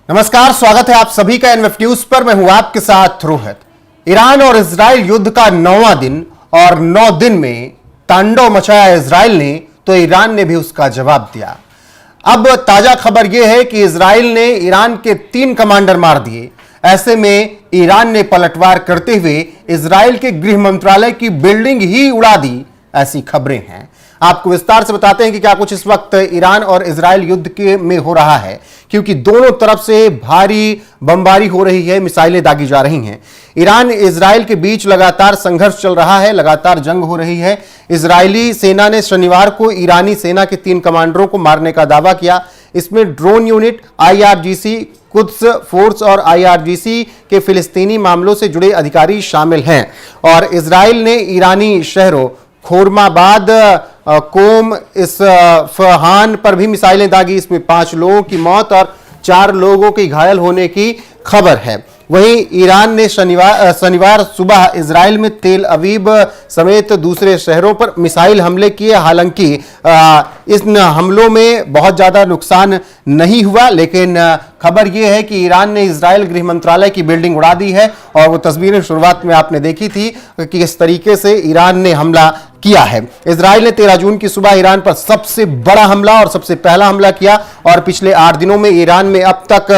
नमस्कार, स्वागत है आप सभी का एनएफ न्यूज पर। मैं हूं आपके साथ रोहित। ईरान और इजराइल युद्ध का 9वां दिन और 9 दिन में तांडव मचाया इजराइल ने, तो ईरान ने भी उसका जवाब दिया। अब ताजा खबर यह है कि इजराइल ने ईरान के 3 कमांडर मार दिए। ऐसे में ईरान ने पलटवार करते हुए इजराइल के गृह मंत्रालय की बिल्डिंग ही उड़ा दी, ऐसी खबरें हैं। आपको विस्तार से बताते हैं कि क्या कुछ इस वक्त ईरान और इजराइल युद्ध के में हो रहा है, क्योंकि दोनों तरफ से भारी बमबारी हो रही है, मिसाइलें दागी जा रही हैं। ईरान इजराइल के बीच लगातार संघर्ष चल रहा है, लगातार जंग हो रही है। इजरायली सेना ने शनिवार को ईरानी सेना के 3 कमांडरों को मारने का दावा किया। इसमें drone unit, IRGC, Quds force और IRGC के फिलिस्तीनी मामलों से जुड़े अधिकारी शामिल हैं। और इजराइल ने ईरानी शहरों खोरमाबाद, कोम, इस्फहान पर भी मिसाइलें दागी। इसमें 5 लोगों की मौत और 4 लोगों के घायल होने की खबर है। वहीं ईरान ने शनिवार सुबह इजराइल में तेल अवीव समेत दूसरे शहरों पर मिसाइल हमले किए। हालांकि इन हमलों में बहुत ज्यादा नुकसान नहीं हुआ, लेकिन खबर यह है कि ईरान ने इजराइल गृह मंत्रालय की बिल्डिंग उड़ा दी है। और वो तस्वीरें शुरुआत में आपने देखी थी कि किस तरीके से ईरान ने हमला किया है। इजराइल ने 13 जून की सुबह ईरान पर सबसे बड़ा हमला और सबसे पहला हमला किया। और पिछले 8 दिनों में ईरान में अब तक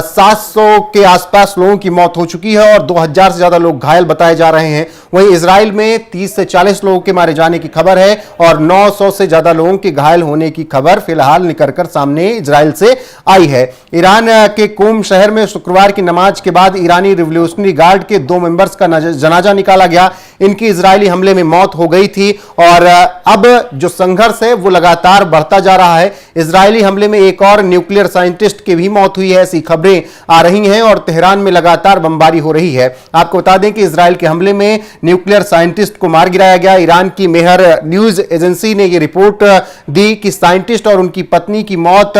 700 के आसपास लोगों की मौत हो चुकी है और 2000 से ज्यादा लोग घायल बताए जा रहे हैं। वहीं इजराइल में 30 से 40 लोगों के मारे जाने की खबर है और 900 से ज्यादा लोगों के घायल होने की खबर फिलहाल निकलकर सामने इजराइल से आई है। ईरान के कोम शहर में शुक्रवार की नमाज के बाद ईरानी रिवॉल्यूशनरी गार्ड के 2 मेंबर्स का जनाजा निकाला गया। इनकी इजरायली हमले में मौत हो गई थी और अब जो संघर्ष है वो लगातार बढ़ता जा रहा है। इजरायली हमले में एक और न्यूक्लियर साइंटिस्ट की भी मौत हुई है, ऐसी खबरें आ रही हैं और तेहरान में लगातार बमबारी हो रही है। आपको बता दें कि इजराइल के हमले में न्यूक्लियर साइंटिस्ट को मार गिराया गया। ईरान की मेहर न्यूज एजेंसी ने यह रिपोर्ट दी कि साइंटिस्ट और उनकी पत्नी की मौत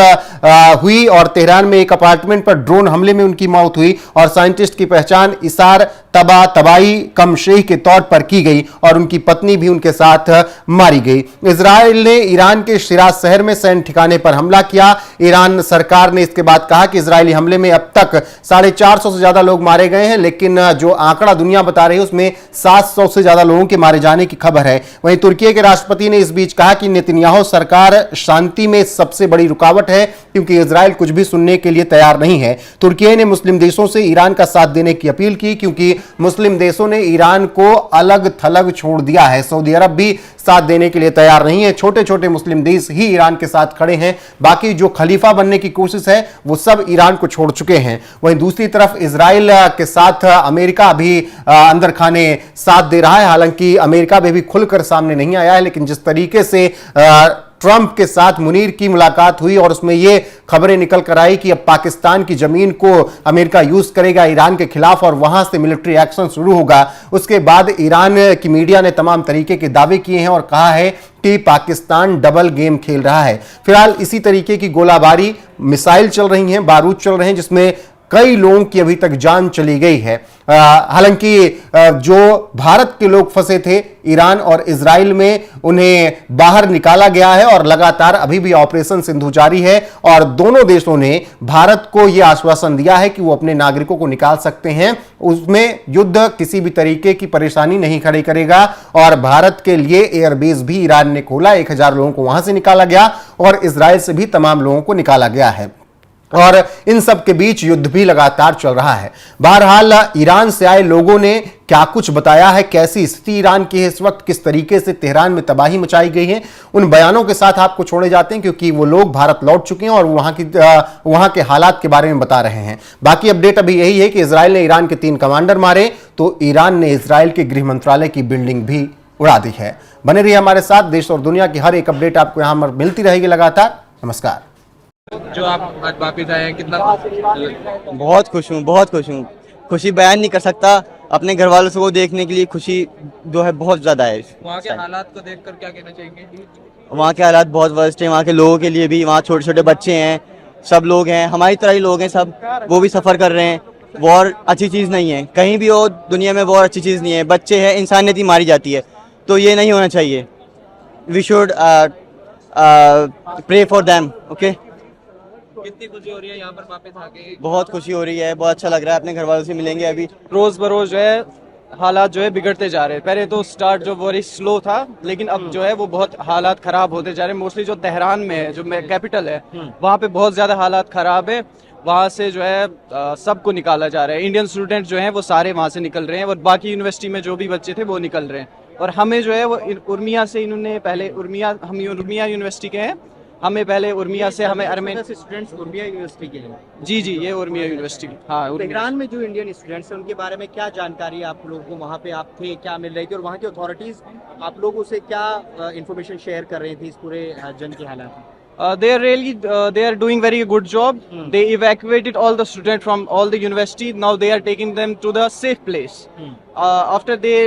हुई और तेहरान में एक अपार्टमेंट पर ड्रोन हमले में उनकी मौत हुई और साइंटिस्ट की पहचान इसार तबाई कमशेह के तौर पर की गई और उनकी पत्नी भी उनके साथ मारी गई। इजराइल ने ईरान के शिराज शहर में सैन्य ठिकाने पर हमला किया। ईरान सरकार ने इसके बाद कहा कि इजरायली हमले में अब तक 450 से ज्यादा लोग मारे गए हैं, लेकिन जो आंकड़ा दुनिया बता रही है उसमें 700 से ज्यादा लोगों के मारे जाने की खबर है। वहीं तुर्की के राष्ट्रपति ने इस बीच कहा कि नेतन्याहू सरकार शांति में सबसे बड़ी रुकावट है, क्योंकि इजराइल कुछ भी सुनने के लिए तैयार नहीं है। तुर्की ने मुस्लिम देशों से ईरान का साथ देने की अपील की, क्योंकि मुस्लिम देशों ने ईरान को अलग थलग छोड़ दिया है। सऊदी अरब भी साथ देने के लिए तैयार नहीं है। छोटे छोटे मुस्लिम देश ही ईरान के साथ खड़े हैं, बाकी जो खलीफा बनने की कोशिश है वो सब ईरान को छोड़ चुके हैं। वहीं दूसरी तरफ इजराइल के साथ अमेरिका भी अंदर खाने साथ दे रहा है। हालांकि अमेरिका भी खुलकर सामने नहीं आया है, लेकिन जिस तरीके से ट्रंप के साथ मुनीर की मुलाकात हुई और उसमें यह खबरें निकल कर आई कि अब पाकिस्तान की जमीन को अमेरिका यूज करेगा ईरान के खिलाफ और वहां से मिलिट्री एक्शन शुरू होगा, उसके बाद ईरान की मीडिया ने तमाम तरीके के दावे किए हैं और कहा है कि पाकिस्तान डबल गेम खेल रहा है। फिलहाल इसी तरीके की गोलाबारी, मिसाइल चल रही हैं, बारूद चल रहे हैं, जिसमें कई लोगों की अभी तक जान चली गई है। हालांकि जो भारत के लोग फंसे थे ईरान और इजराइल में, उन्हें बाहर निकाला गया है और लगातार अभी भी ऑपरेशन सिंधु जारी है। और दोनों देशों ने भारत को यह आश्वासन दिया है कि वो अपने नागरिकों को निकाल सकते हैं, उसमें युद्ध किसी भी तरीके की परेशानी नहीं खड़ी करेगा। और भारत के लिए एयरबेस भी ईरान ने खोला, 1000 लोगों को वहां से निकाला गया और इजराइल से भी तमाम लोगों को निकाला गया है। और इन सब के बीच युद्ध भी लगातार चल रहा है। बहरहाल ईरान से आए लोगों ने क्या कुछ बताया है, कैसी स्थिति ईरान की है इस वक्त, किस तरीके से तेहरान में तबाही मचाई गई है, उन बयानों के साथ आपको छोड़े जाते हैं, क्योंकि वो लोग भारत लौट चुके हैं और वहां के हालात के बारे में बता रहे हैं। बाकी अपडेट अभी यही है कि इजराइल ने ईरान के 3 कमांडर मारे, तो ईरान ने इजराइल के गृह मंत्रालय की बिल्डिंग भी उड़ा दी है। बने रहिए हमारे साथ, देश और दुनिया की हर एक अपडेट आपको यहां मिलती रहेगी लगातार। नमस्कार। जो आप आज वापिस आए हैं, कितना बहुत खुश हूँ। खुशी बयान नहीं कर सकता। अपने घर वालों को देखने के लिए खुशी जो है बहुत ज्यादा है। वहाँ के हालात को देखकर क्या कहना चाहेंगे? वहाँ के हालात बहुत वर्स्ट हैं, वहाँ के लोगों के लिए भी। वहाँ छोटे छोटे बच्चे हैं, सब लोग हैं, हमारी तरह ही लोग हैं सब, वो भी सफ़र कर रहे हैं। वॉर अच्छी चीज़ नहीं है, कहीं भी हो दुनिया में वॉर अच्छी चीज़ नहीं है। बच्चे हैं, इंसानियत ही मारी जाती है, तो ये नहीं होना चाहिए। We should pray for them, okay. कितनी खुशी हो रही है यहाँ पर वापस आके? बहुत खुशी हो रही है, बहुत अच्छा लग रहा है, अपने घर वालों से मिलेंगे अभी। रोज बरोज जो है हालात जो है बिगड़ते जा रहे हैं। पहले तो स्टार्ट जो वेरी स्लो था, लेकिन अब जो है वो बहुत हालात खराब होते जा रहे हैं। मोस्टली जो तेहरान में है, जो कैपिटल है, वहाँ पे बहुत ज्यादा हालात खराब है। वहाँ से जो है सबको निकाला जा रहा है। इंडियन स्टूडेंट जो हैं वो सारे वहाँ से निकल रहे हैं, और बाकी यूनिवर्सिटी में जो भी बच्चे थे वो निकल रहे हैं। और हमें जो है वो उर्मिया से इन्होंने पहले हम उर्मिया यूनिवर्सिटी के हैं, हमें पहले उर्मिया से हमें अर्मेन स्टूडेंट्स उर्मिया यूनिवर्सिटी के हैं। जी जी, ये उर्मिया यूनिवर्सिटी। हाँ, उर्मिया। तेहरान में जो इंडियन स्टूडेंट्स हैं उनके बारे में क्या जानकारी है आप लोगों को? वहाँ पे आप थे, क्या मिल रही थी, और वहाँ की अथॉरिटीज आप लोगों से क्या इंफॉर्मेशन शेयर कर रही थी इस पूरे जंग के हालात में? They are doing very good job. They evacuated all the students from all the university. Now they are taking them to the safe place. After they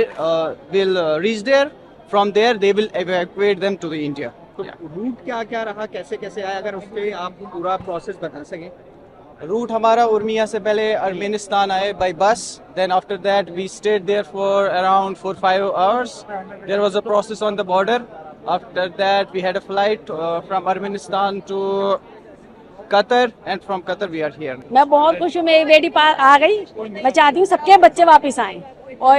will reach there, from there they will evacuate them to the India. तो root क्या क्या रहा, कैसे कैसे आया, अगर उस पर आप पूरा प्रोसेस बता सकें? रूट हमारा उर्मिया से पहले अर्मेनिस्तान आए by bus, then after that we stayed there for around 4-5 hours. There was a process on the border. After that we had a flight from Armenistan to Qatar, and from Qatar we are here. मैं बहुत खुश हूँ, मेरी बेटी पार आ गई। मैं चाहती हूँ सबके बच्चे वापस आएं, और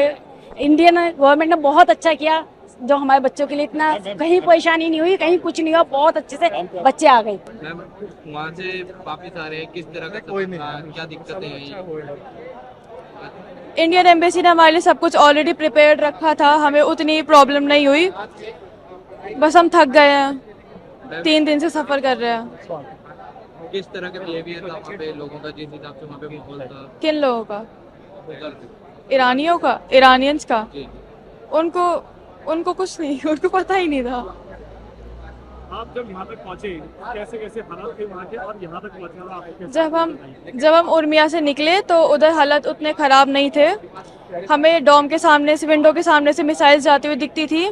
इंडियन गवर्नमेंट ने बहुत अच्छा किया, जो हमारे बच्चों के लिए इतना कहीं परेशानी नहीं हुई, कहीं कुछ नहीं हुआ, बहुत अच्छे से बच्चे आ गए। मैम, वहाँ से वापस आ रहे हैं, किस तरह का सफर था, क्या दिक्कतें आई? इंडियन एम्बेसी ने हमारे लिए सब कुछ ऑलरेडी प्रिपेयर्ड रखा था, हमें उतनी प्रॉब्लम नहीं हुई। बस हम थक गए हैं, 3 दिन से सफर कर रहे हैं। किस तरह का बिहेवियर था वहाँ पे लोगों का, जिस हिसाब से वहाँ पे माहौल था? किन लोगों का? उधर? ईरानियों का, ईरानियंस का? जी। उनको कुछ नहीं, उनको पता ही नहीं था। आप जब यहाँ तक पहुँचे, कैसे कैसे हालात थे वहाँ के, और यहाँ तक पहुँचने में आपको कैसे? जब हम उर्मिया से निकले तो उधर हालत उतने खराब नहीं थे। हमें डॉम के सामने से, विंडो के सामने से मिसाइल्स जाती हुई दिखती थी।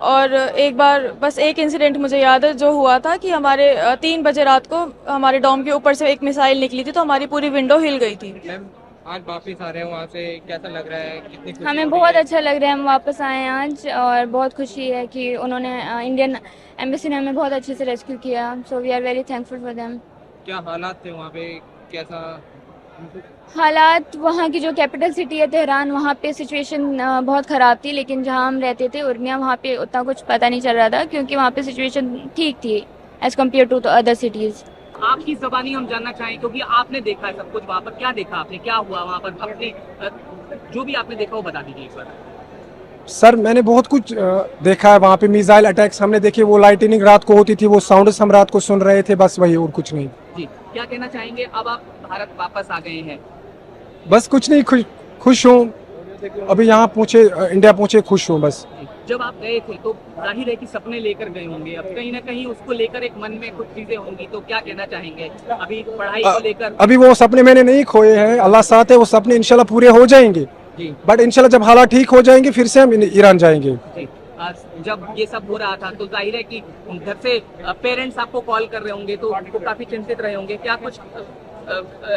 और एक बार बस एक इंसिडेंट मुझे याद है जो हुआ था कि हमारे 3 बजे रात को हमारे डॉम के ऊपर से एक मिसाइल निकली थी, तो हमारी पूरी विंडो हिल गई थी। मैम, आज वापस आ रहे हैं वहाँ से, कैसा लग रहा है? कितनी खुशी हमें हो बहुत रही है? अच्छा लग रहा है, हम वापस आए हैं आज, और बहुत खुशी है कि उन्होंने इंडियन एम्बेसी ने हमें बहुत अच्छे से रेस्क्यू किया। So we are very thankful for them. क्या हालात थे वहाँ पे, कैसा? हालात वहाँ की जो कैपिटल सिटी है तेहरान, वहाँ पे सिचुएशन बहुत ख़राब थी, लेकिन जहाँ हम रहते थे उर्मिया, वहाँ पे उतना कुछ पता नहीं चल रहा था, क्योंकि वहाँ पे सिचुएशन ठीक थी as compared to other cities. आपकी ज़बानी हम जानना चाहें, क्योंकि आपने देखा है सब कुछ वहाँ पर, क्या देखा आपने, क्या हुआ वहाँ पर, अपने जो भी आपने देखा वो बता दीजिए एक बार। सर, मैंने बहुत कुछ देखा है वहाँ पे। मिसाइल अटैक्स हमने देखे, वो लाइटनिंग रात को होती थी, वो साउंड्स हम रात को सुन रहे थे, बस वही, और कुछ नहीं। जी, क्या कहना चाहेंगे? अब आप भारत वापस आ गए हैं। बस कुछ नहीं, खुश हूँ। अभी यहाँ पहुँचे, इंडिया पहुँचे, खुश हूँ बस। जब आप गए थे तो जाहिर है कि सपने लेकर गए होंगे, अब कहीं ना कहीं उसको लेकर एक मन में कुछ चीजें होंगी, तो क्या कहना चाहेंगे अभी पढ़ाई को लेकर? अभी वो सपने मैंने नहीं खोए हैं, अल्लाह साथ है, वो सपने इंशाल्लाह पूरे हो जाएंगे। जी। बट इंशाल्लाह जब हालात ठीक हो जाएंगे फिर से हम ईरान जाएंगे। जी। जब ये सब हो रहा था तो जाहिर है कि घर से पेरेंट्स आपको कॉल कर रहे होंगे, तो आपको काफी चिंतित रहे होंगे। क्या कुछ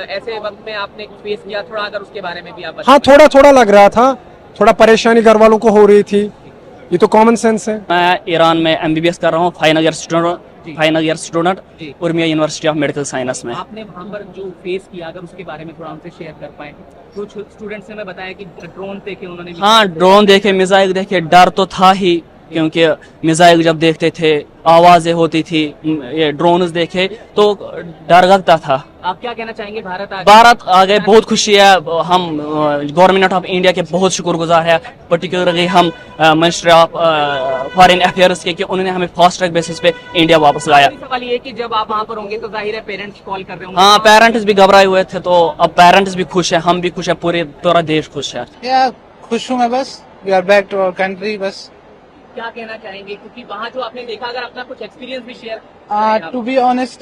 ऐसे वक्त में आपने फेस किया, थोड़ा अगर उसके बारे में भी आप हाँ, थोड़ा थोड़ा लग रहा था, थोड़ा परेशानी घर वालों को हो रही थी, ये तो कॉमन सेंस है। मैं ईरान में MBBS कर रहा हूँ, final year student Urmia university of medical science में। आपने वहाँ पर जो फेस किया, अगर उसके बारे में थोड़ा हमसे शेयर कर पाए। कुछ स्टूडेंट्स ने बताया कि ड्रोन देखे उन्होंने। हाँ, ड्रोन देखे, मिसाइल देखे, डर तो था ही, क्योंकि मिसाइल जब देखते थे आवाजें होती थी, ये ड्रोन्स देखे तो डर लगता था। आप क्या कहना चाहेंगे? भारत आ गए, बहुत खुशी है। हम गवर्नमेंट ऑफ इंडिया के बहुत शुक्रगुजार है, पर्टिकुलरली हम मिनिस्ट्री ऑफ फॉरेन अफेयर्स के, कि उन्होंने हमें फास्ट ट्रैक बेसिस पे इंडिया वापस लाया। सवाल ये कि जब आप वहाँ पर होंगे तो जाहिर है पेरेंट्स कॉल कर रहे होंगे। हाँ, पेरेंट्स भी घबराए हुए थे, तो अब पेरेंट्स भी खुश है, हम भी खुश है, पूरा देश खुश है। खुश हूँ मैं बस। We are back to our country. बस क्या कहना चाहेंगे, क्योंकि वहाँ जो आपने देखा, अगर अपना कुछ एक्सपीरियंस भी शेयर। टू बी ऑनेस्ट,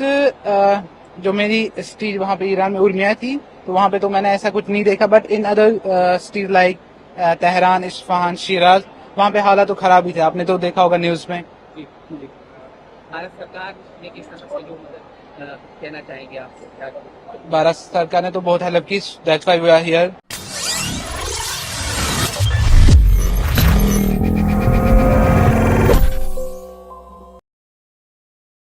जो मेरी सिटी वहाँ पे ईरान में उर्मिया थी, तो वहाँ पे तो मैंने ऐसा कुछ नहीं देखा, but in other cities like Tehran, Isfahan, Siraj, वहाँ पे हालात तो खराब ही थे, आपने तो देखा होगा न्यूज में। भारत सरकार ने किस तरह से जो कहना चाहेंगे आपको? भारत सरकार ने तो बहुत हेल्प की, that's why we are here.